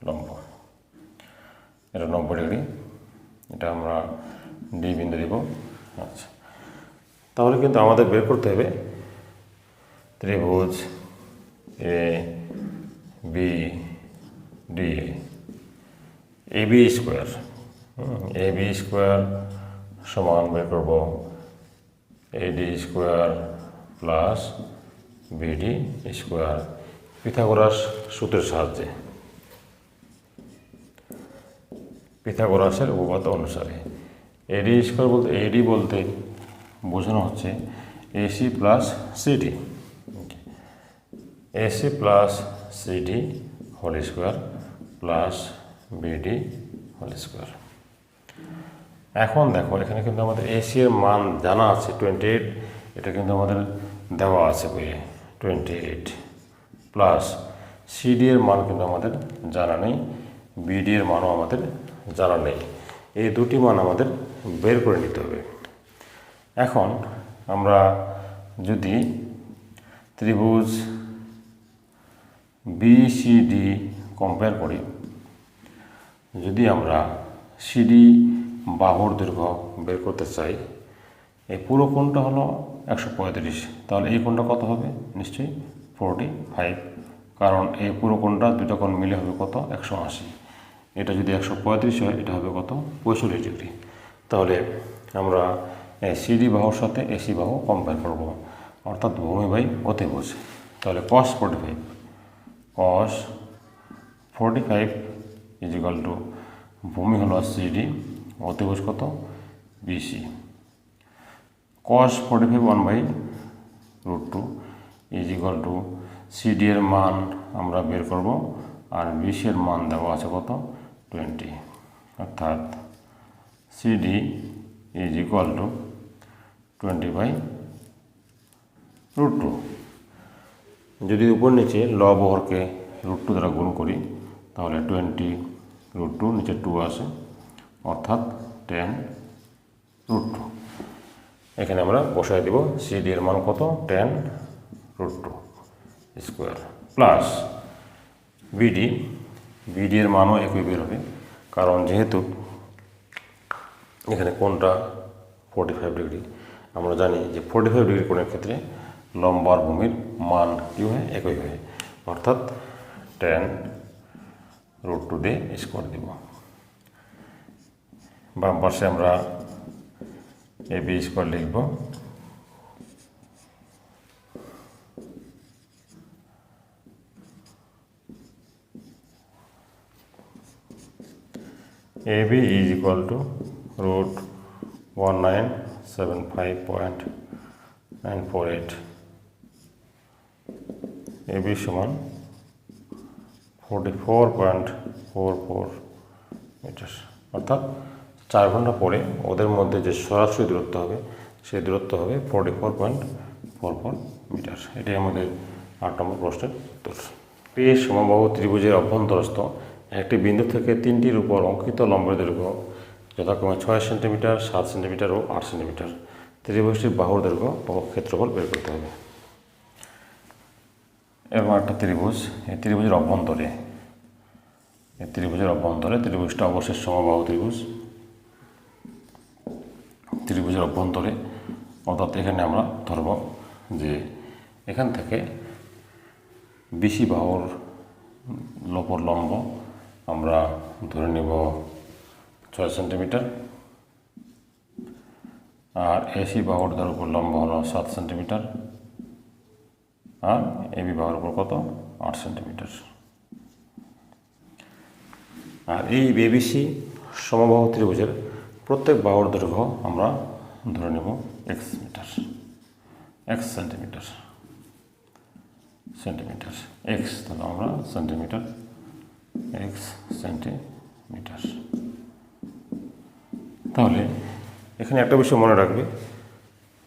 Speaker 1: লম্ব এটা 90 ডিগ্রি, এটা আমরা ডি বিন্দু দেব। আচ্ছা, তাহলে কিন্তু আমাদের বের করতে হবে ত্রিভুজ A B D, AB square. AB square সমান বের করব AD square plus BD square Pythagoras সূত্রের সাহায্যে, পিথাগোরাসের উপপাদ্য অনুসারে। এডি স্কোয়ার বলতে, এডি বলতে বোঝানো হচ্ছে AC plus CD, AC plus CD whole square plus BD whole square. এখন দেখো এখানে কিন্তু আমাদের এসি এর মান জানা আছে 28, এটা কিন্তু আমাদের দেওয়া আছে বইয়ে 28, প্লাস সিডি এর মান কিন্তু আমাদের জানা নেই, বিডি এর মানও আমাদের জানা নেই। এই দুটি মান আমাদের বের করে নিতে হবে। এখন আমরা যদি ত্রিভুজ বিসিডি কম্পেয়ার করি, যদি আমরা সিডি বাহুর দৈর্ঘ্য বের করতে চাই, এই পুরো কোণটা হলো 135, তাহলে এই কোণটা কত হবে? নিশ্চয়ই 45, কারণ এই পুরো কোণটা দুটো কোণ মিলে হবে কত? 180। এটা যদি 135 হয়, এটা হবে কত? 45 ডিগ্রি। তাহলে আমরা সিডি বাহুর সাথে এসি বাহু কম্পেয়ার করব, অর্থাৎ ভূমি বাই অতিভুজ। তাহলে cos cos 45 is equal to ভূমি হলো সিডি, অতিভুজ কত BC. cos 45 1/√2 is equal to CD এর মান আমরা বের করব, আর বিসি এর মান দেওয়া আছে কত 20, অর্থাৎ সিডি ইজ ইকুয়াল টু 20/√2। যদি উপর নিচে লব হরকে √2 দ্বারা গুণ করি তাহলে 20√2 নিচে 2 আসে, অর্থাৎ 10√2। এখানে আমরা বসায় দেব সিডি এর মান কত 10√2 স্কোয়ার প্লাস বিডি এর মানও একই বের হবে, কারণ যেহেতু এখানে কোণটা 45 ডিগ্রি, আমরা জানি যে 45 ডিগ্রি কোণের ক্ষেত্রে লম্ব আর ভূমির মান কী হয় একই হয়, অর্থাৎ 10√2 দিয়ে স্কোয়ার দিব। বাম পাশে আমরা এবি স্কোয়ার লিখব, AB is equal to √1975.948, AB সমান 44.44 মিটার, অর্থাৎ 4 ঘন্টা পরে ওদের মধ্যে যে সরাসরি দূরত্ব হবে সেই দূরত্ব হবে 44.44 মিটার। এটাই আমাদের 8 নম্বর প্রশ্নের উত্তর। পি সমবাহু ত্রিভুজের অভ্যন্তরস্থ একটি বিন্দু থেকে তিনটির উপর অঙ্কিত লম্বের দৈর্ঘ্য যথাক্রমে 6 সেন্টিমিটার, 7 সেন্টিমিটার ও 8 সেন্টিমিটার। ত্রিভুজটির বাহুর দৈর্ঘ্য ও ক্ষেত্রফল বের করতে হবে। এবং একটা ত্রিভুজ, এই ত্রিভুজের অভ্যন্তরে ত্রিভুজটা অবশ্যই সমবাহু ত্রিভুজের অভ্যন্তরে, অর্থাৎ এখানে আমরা ধরব যে এখান থেকে বিসি বাহুর উপর লম্ব আমরা ধরে নেব 6 সেন্টিমিটার, আর এসি বাহুর উপর লম্ব হলো 7 সেন্টিমিটার, আর এবি বাহুর উপর কত 8 সেন্টিমিটার। আর এই এবিসি সমবাহু ত্রিভুজের প্রত্যেক বাহুর দৈর্ঘ্য আমরা ধরে নেব x সেন্টিমিটার, x তাহলে আমরা সেন্টিমিটার, x সেন্টিমিটার। তাহলে এখানে একটা বিষয় মনে রাখবে,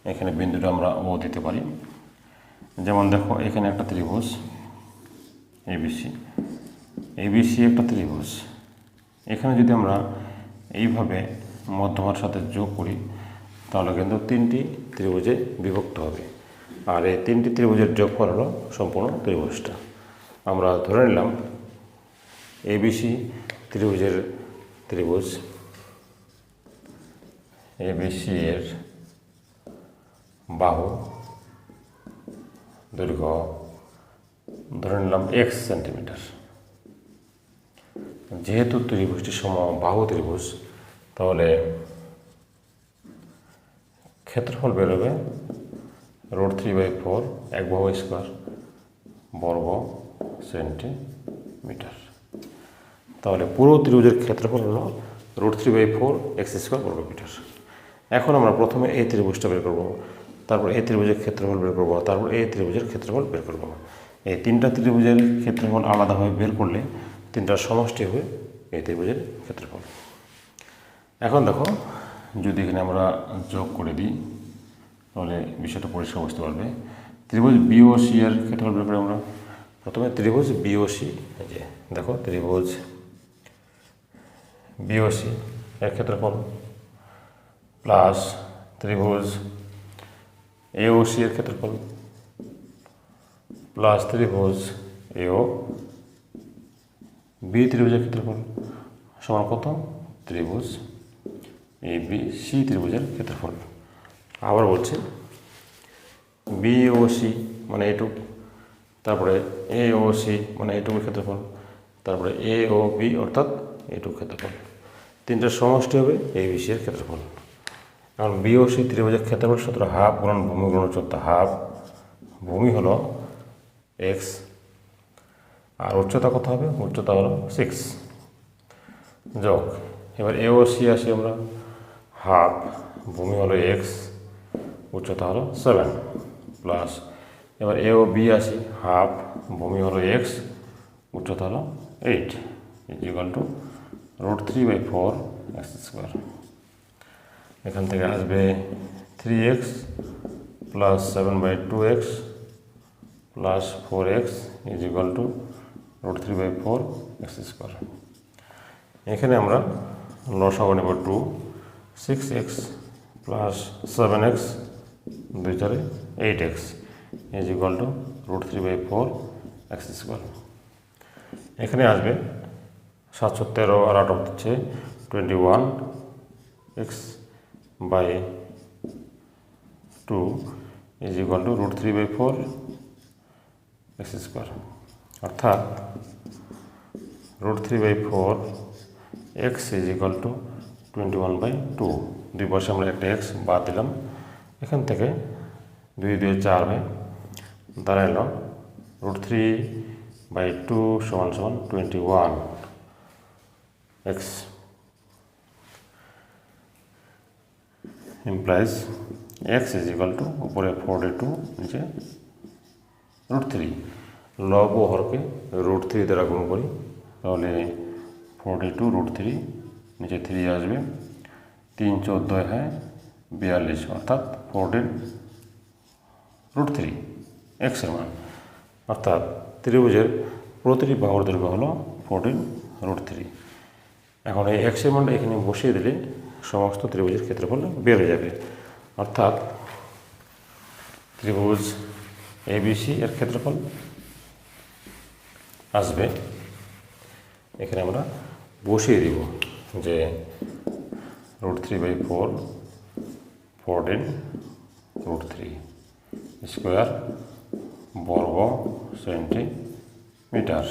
Speaker 1: এখানে বিন্দুটা আমরা ও দিতে পারি। যেমন দেখো এখানে একটা ত্রিভুজ এবিসি একটা ত্রিভুজ, এখানে যদি আমরা এইভাবে মধ্যমার সাথে যোগ করি তাহলে কিন্তু 3টি ত্রিভুজে বিভক্ত হবে, আর এই 3টি ত্রিভুজের যোগফল হলো সম্পূর্ণ ত্রিভুজটা। আমরা ধরে নিলাম এবিসি ত্রিভুজ এবিসি এর বাহু দৈর্ঘ্য ধরে নিলাম x সেন্টিমিটার। যেহেতু ত্রিভুজটি সমবাহু ত্রিভুজ তাহলে ক্ষেত্রফল বেরোবে √3/4 এক বাহু স্কোয়ার বর্গ সেন্টিমিটার। তাহলে পুরো ত্রিভুজের ক্ষেত্রফল হলো √3/4 x² বর্গ মিটার। এখন আমরা প্রথমে এই ত্রিভুজটা বের করব, তারপর এই ত্রিভুজের ক্ষেত্রফল বের করব, তারপর এই ত্রিভুজের ক্ষেত্রফল বের করব। এই 3টা ত্রিভুজের ক্ষেত্রফল আলাদাভাবে বের করলে 3টার সমষ্টি হবে এই ত্রিভুজের ক্ষেত্রফল। এখন দেখো যদি এখানে আমরা যোগ করে দিই তাহলে বিষয়টা পরিষ্কার বুঝতে পারবে। ত্রিভুজ বিওসি এর ক্ষেত্রফল বের করে আমরা প্রথমে ত্রিভুজ বিওসি, এই যে দেখো ত্রিভুজ বিওসি এর ক্ষেত্রফল প্লাস ত্রিভুজ এওসি এর ক্ষেত্রফল প্লাস ত্রিভুজ এও বি ত্রিভুজের ক্ষেত্রফল সমান কত ত্রিভুজ এবিসি ত্রিভুজের ক্ষেত্রফল। আবার বলছি বিওসি মানে এটুক, তারপরে এওসি মানে এটুকুর ক্ষেত্রফল, তারপরে এওবি অর্থাৎ এটুক ক্ষেত্রফল। 3টার সমষ্টি হবে এবিসি এর ক্ষেত্রফল। কারণ বিওসি ত্রিভুজের ক্ষেত্রফল সূত্র হাফ গুণন ভূমি গুণন 14, হাফ ভূমি হলো x আর উচ্চতা কত হবে? উচ্চতা হলো 6 যোগ, এবার এ ও সি আসি আমরা, হাফ, ভূমি হলো এক্স, উচ্চতা হলো 7 প্লাস, এবার এ ও বি আসি, হাফ, ভূমি হলো এক্স, উচ্চতা হলো 8 ইকুয়াল টু √3/4 এক্স স্কোয়ার। এখান থেকে আসবে 3x plus 7/2x plus 4x equal to √3/4 X square. এখানে আমরা লসাগু নেব 2, 6x plus 7x 2 4 8x equal to √3/4 X square. এখানে আসবে 713 আর 8 হচ্ছে 21x by 2 equal to √3/4 X square, অর্থাৎ √3/4 এক্স ইকুয়াল টু 21/2। দুই পাশে আমরা একটা এক্স বাদ দিলাম, এখান থেকে 2 2 4 হয়, দাঁড়াইল √3/2 = 21x implies x equal to উপরে 42 নিচে √3। লব ও হরকে √3 দ্বারা গুণ করি, তাহলে 42 √3 নিচে 3 আসবে, 3 14 হয় 42, অর্থাৎ 14 √3 x এর মান, অর্থাৎ ত্রিভুজের প্রতিটি বাহুর দৈর্ঘ্য হলো 14 √3। এখন এই x এর মানটা এখানে বসিয়ে দিলে সমস্ত ত্রিভুজের ক্ষেত্রফল বের হয়ে যাবে, অর্থাৎ ত্রিভুজ ABC এর ক্ষেত্রফল আসবে, এখানে আমরা বসিয়ে দিব যে √3/4 14 √3 স্কোয়ার বর্গ সেন্টিমিটার।